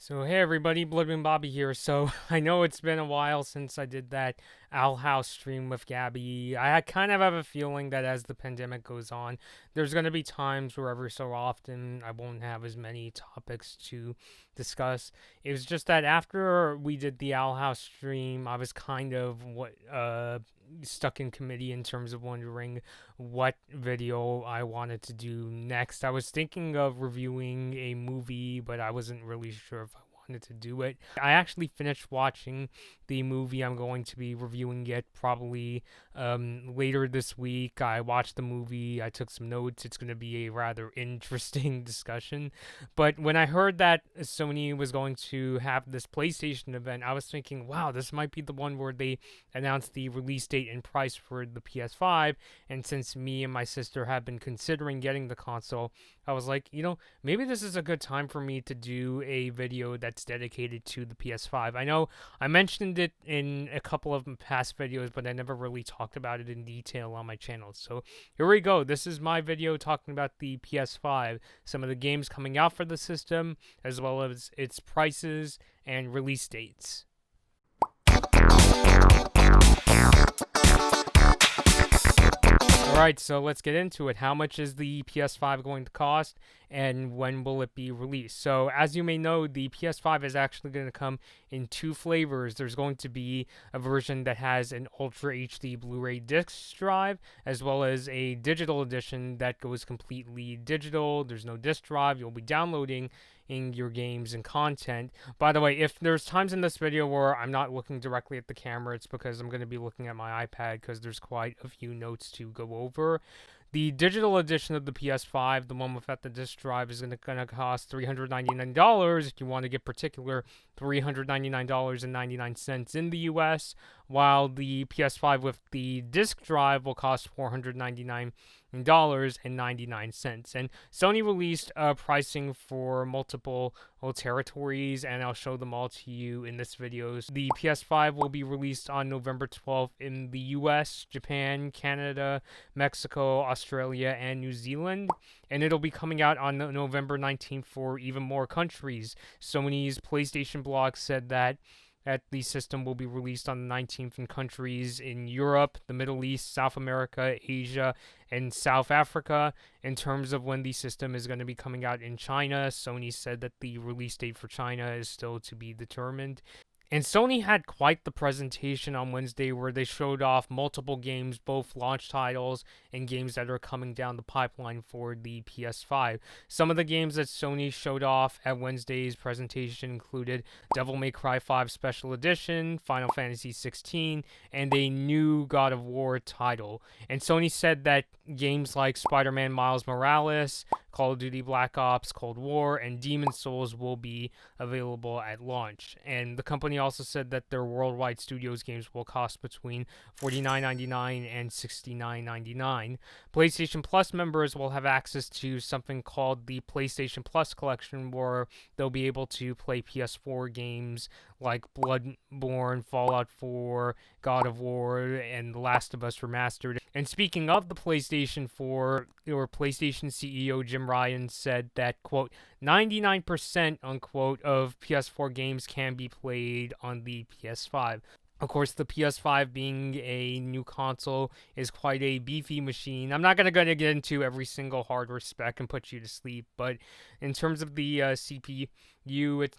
So hey everybody, Bloodman Bobby here. So I know it's been a while since I did that Owl House stream with Gabby. I kind of have a feeling that as the pandemic goes on, there's going to be times where every so often I won't have as many topics to discuss. It was just that after we did the Owl House stream, I was kind of stuck in committee in terms of wondering what video I wanted to do next. I was thinking of reviewing a movie, but I wasn't really sure if I wanted to do it. I actually finished watching the movie. I'm going to be reviewing it probably later this week. I watched the movie. I took some notes. It's going to be a rather interesting discussion. But when I heard that Sony was going to have this PlayStation event, I was thinking, wow, this might be the one where they announced the release date and price for the PS5. And since me and my sister have been considering getting the console, I was like, maybe this is a good time for me to do a video that's dedicated to the PS5. I know I mentioned it in a couple of past videos, but I never really talked about it in detail on my channel. So here we go. This is my video talking about the PS5, some of the games coming out for the system, as well as its prices and release dates. Alright, so let's get into it. How much is the PS5 going to cost, and when will it be released? So, as you may know, the PS5 is actually going to come in two flavors. There's going to be a version that has an Ultra HD Blu-ray disc drive, as well as a digital edition that goes completely digital. There's no disc drive. You'll be downloading in your games and content. By the way, if there's times in this video where I'm not looking directly at the camera, it's because I'm going to be looking at my iPad because there's quite a few notes to go over. The digital edition of the PS5, the one without the disc drive, is going to cost $399. If you want to get particular, $399.99 in the US, while the PS5 with the disc drive will cost $499.99. And Sony released pricing for multiple territories, and I'll show them all to you in this video. The PS5 will be released on November 12th in the US, Japan, Canada, Mexico, Australia, and New Zealand, and it'll be coming out on November 19th for even more countries. Sony's PlayStation blog said that the system will be released on the 19th in countries in Europe, the Middle East, South America, Asia, and South Africa. In terms of when the system is going to be coming out in China, Sony said that the release date for China is still to be determined. And Sony had quite the presentation on Wednesday where they showed off multiple games, both launch titles and games that are coming down the pipeline for the PS5. Some of the games that Sony showed off at Wednesday's presentation included Devil May Cry 5 Special Edition, Final Fantasy 16, and a new God of War title. And Sony said that games like Spider-Man Miles Morales, Call of Duty Black Ops Cold War, and Demon's Souls will be available at launch. And the company also said that their worldwide studios games will cost between $49.99 and $69.99. PlayStation Plus members will have access to something called the PlayStation Plus Collection, where they'll be able to play PS4 games like Bloodborne, Fallout 4, God of War, and The Last of Us Remastered. And speaking of the PlayStation 4, or PlayStation CEO Jim Ryan said that, quote, 99%, unquote, of PS4 games can be played on the PS5. Of course, the PS5 being a new console is quite a beefy machine. I'm not going to get into every single hardware spec and put you to sleep, but in terms of the CPU,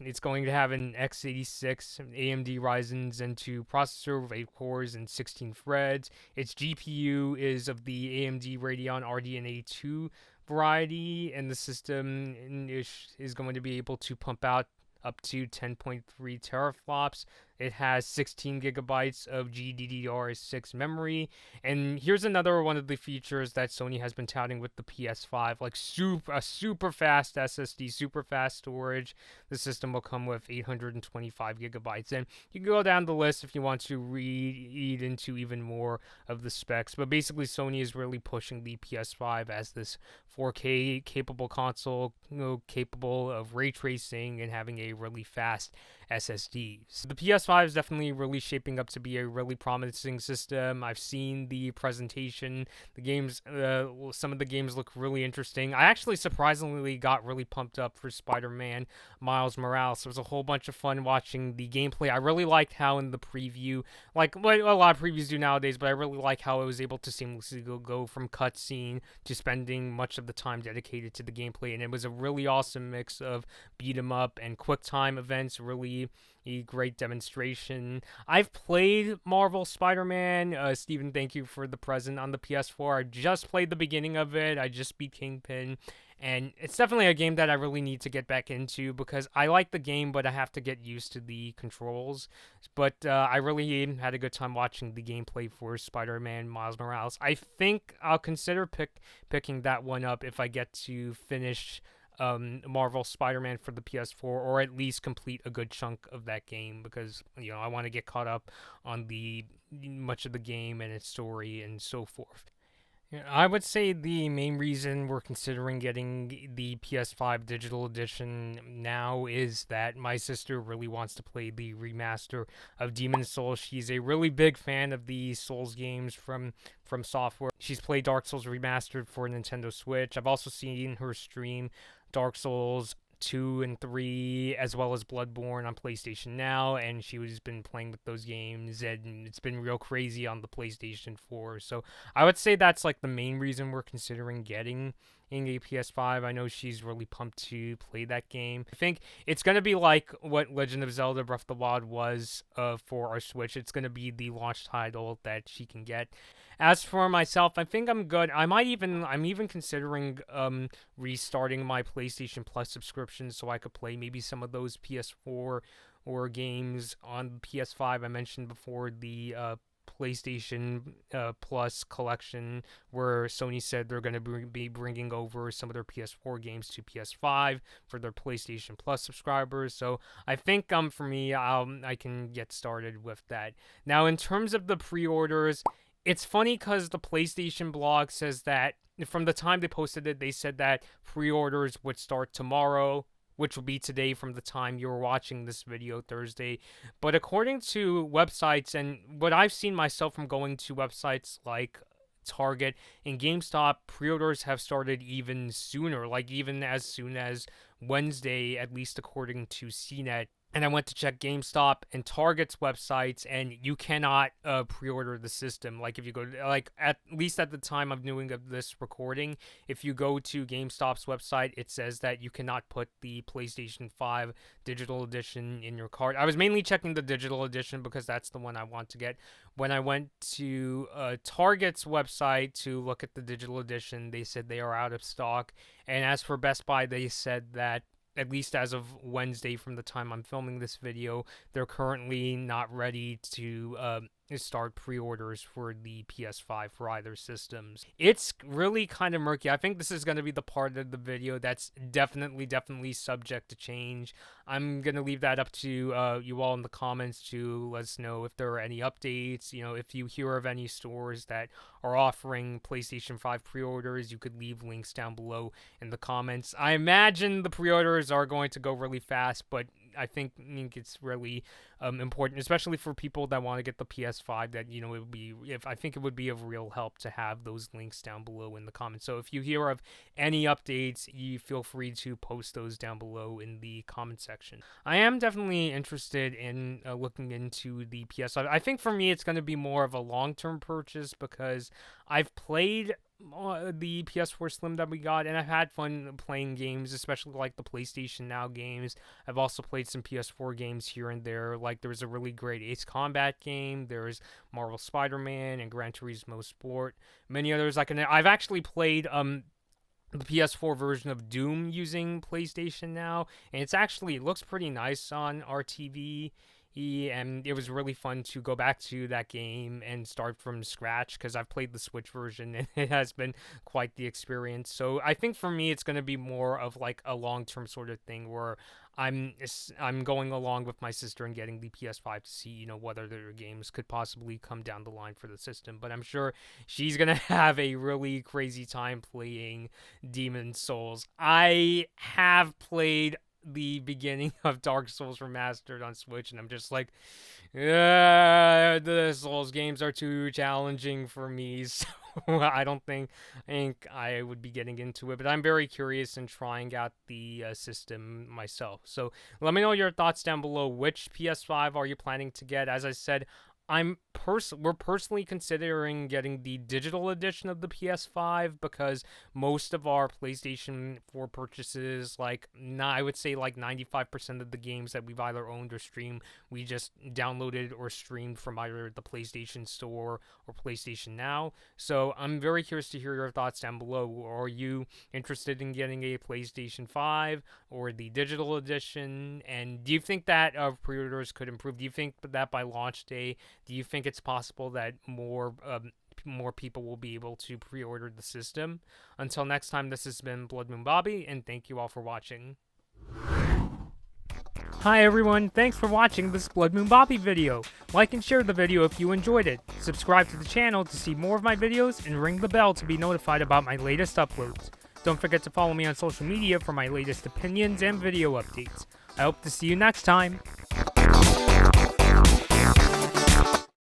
it's going to have an x86 AMD Ryzen Zen 2 processor with 8 cores and 16 threads. Its GPU is of the AMD Radeon RDNA 2 variety, and the system is going to be able to pump out up to 10.3 teraflops. It has 16 gigabytes of GDDR6 memory. And here's another one of the features that Sony has been touting with the PS5, like a super fast SSD, super fast storage. The system will come with 825 gigabytes. And you can go down the list if you want to read into even more of the specs. But basically, Sony is really pushing the PS5 as this 4K capable console, capable of ray tracing and having a really fast SSDs. The PS PS5 is definitely really shaping up to be a really promising system. I've seen the presentation. The games, some of the games look really interesting. I actually surprisingly got really pumped up for Spider-Man Miles Morales. It was a whole bunch of fun watching the gameplay. I really liked how in the preview, like what a lot of previews do nowadays, but I really like how I was able to seamlessly go from cutscene to spending much of the time dedicated to the gameplay, and it was a really awesome mix of beat 'em up and quick time events. Really a great demonstration. I've played Marvel Spider-Man. Steven, thank you for the present on the PS4. I just played the beginning of it. I just beat Kingpin. And it's definitely a game that I really need to get back into because I like the game, but I have to get used to the controls. But I really had a good time watching the gameplay for Spider-Man Miles Morales. I think I'll consider picking that one up if I get to finish Marvel Spider-Man for the PS4, or at least complete a good chunk of that game, because I want to get caught up on the much of the game and its story and so forth. Yeah, I would say the main reason we're considering getting the PS5 digital edition now is that my sister really wants to play the remaster of Demon's Souls. She's a really big fan of the Souls games from Software. She's played Dark Souls Remastered for Nintendo Switch. I've also seen her stream Dark Souls 2 and 3, as well as Bloodborne on PlayStation Now, and she's been playing with those games, and it's been real crazy on the PlayStation 4. So I would say that's like the main reason we're considering getting a PS5. I know she's really pumped to play that game. I think it's going to be like what Legend of Zelda Breath of the Wild was for our Switch. It's going to be the launch title that she can get. As for myself, I think I'm good. I'm even considering restarting my PlayStation Plus subscription so I could play maybe some of those PS4 or games on PS5. I mentioned before the PlayStation Plus collection, where Sony said they're going to be bringing over some of their PS4 games to PS5 for their PlayStation Plus subscribers. So I think for me, I can get started with that. Now, in terms of the pre-orders, it's funny because the PlayStation blog says that from the time they posted it, they said that pre-orders would start tomorrow, which will be today from the time you're watching this video, Thursday. But according to websites, and what I've seen myself from going to websites like Target and GameStop, pre-orders have started even sooner, like even as soon as Wednesday, at least according to CNET. And I went to check GameStop and Target's websites, and you cannot pre-order the system. Like if you go, like at least at the time of doing of this recording, if you go to GameStop's website, it says that you cannot put the PlayStation 5 digital edition in your cart. I was mainly checking the digital edition because that's the one I want to get. When I went to Target's website to look at the digital edition, they said they are out of stock. And as for Best Buy, they said that at least as of Wednesday from the time I'm filming this video, they're currently not ready to start pre-orders for the PS5 for either systems. It's really kind of murky. I think this is going to be the part of the video that's definitely subject to change. I'm going to leave that up to you all in the comments to let us know if there are any updates. If you hear of any stores that are offering PlayStation 5 pre-orders, you could leave links down below in the comments. I imagine the pre-orders are going to go really fast, but I think it's really important, especially for people that want to get the PS5. That I think it would be of real help to have those links down below in the comments. So if you hear of any updates, you feel free to post those down below in the comment section. I am definitely interested in looking into the PS5. I think for me, it's going to be more of a long-term purchase because I've played the PS4 Slim that we got, and I've had fun playing games, especially like the PlayStation Now games. I've also played some PS4 games here and there. Like there was a really great Ace Combat game, there's Marvel Spider-Man and Gran Turismo Sport, many others. I've actually played the PS4 version of Doom using PlayStation Now, and it looks pretty nice on our TV. And it was really fun to go back to that game and start from scratch because I've played the Switch version and it has been quite the experience. So I think for me, it's going to be more of like a long-term sort of thing where I'm going along with my sister and getting the PS5 to see, what other games could possibly come down the line for the system. But I'm sure she's going to have a really crazy time playing Demon's Souls. I have played the beginning of Dark Souls Remastered on Switch, and I'm just like, the Souls games are too challenging for me, so I don't think I would be getting into it. But I'm very curious in trying out the system myself. So let me know your thoughts down below. Which PS5 are you planning to get? As I said, we're personally considering getting the digital edition of the PS5 because most of our PlayStation 4 purchases, I would say like 95% of the games that we've either owned or streamed, we just downloaded or streamed from either the PlayStation Store or PlayStation Now. So I'm very curious to hear your thoughts down below. Are you interested in getting a PlayStation 5 or the digital edition? And do you think that pre-orders could improve? Do you think that by launch day, do you think it's possible that more people will be able to pre-order the system? Until next time, this has been Blood Moon Bobby, and thank you all for watching. Hi everyone, thanks for watching this Blood Moon Bobby video. Like and share the video if you enjoyed it. Subscribe to the channel to see more of my videos, and ring the bell to be notified about my latest uploads. Don't forget to follow me on social media for my latest opinions and video updates. I hope to see you next time.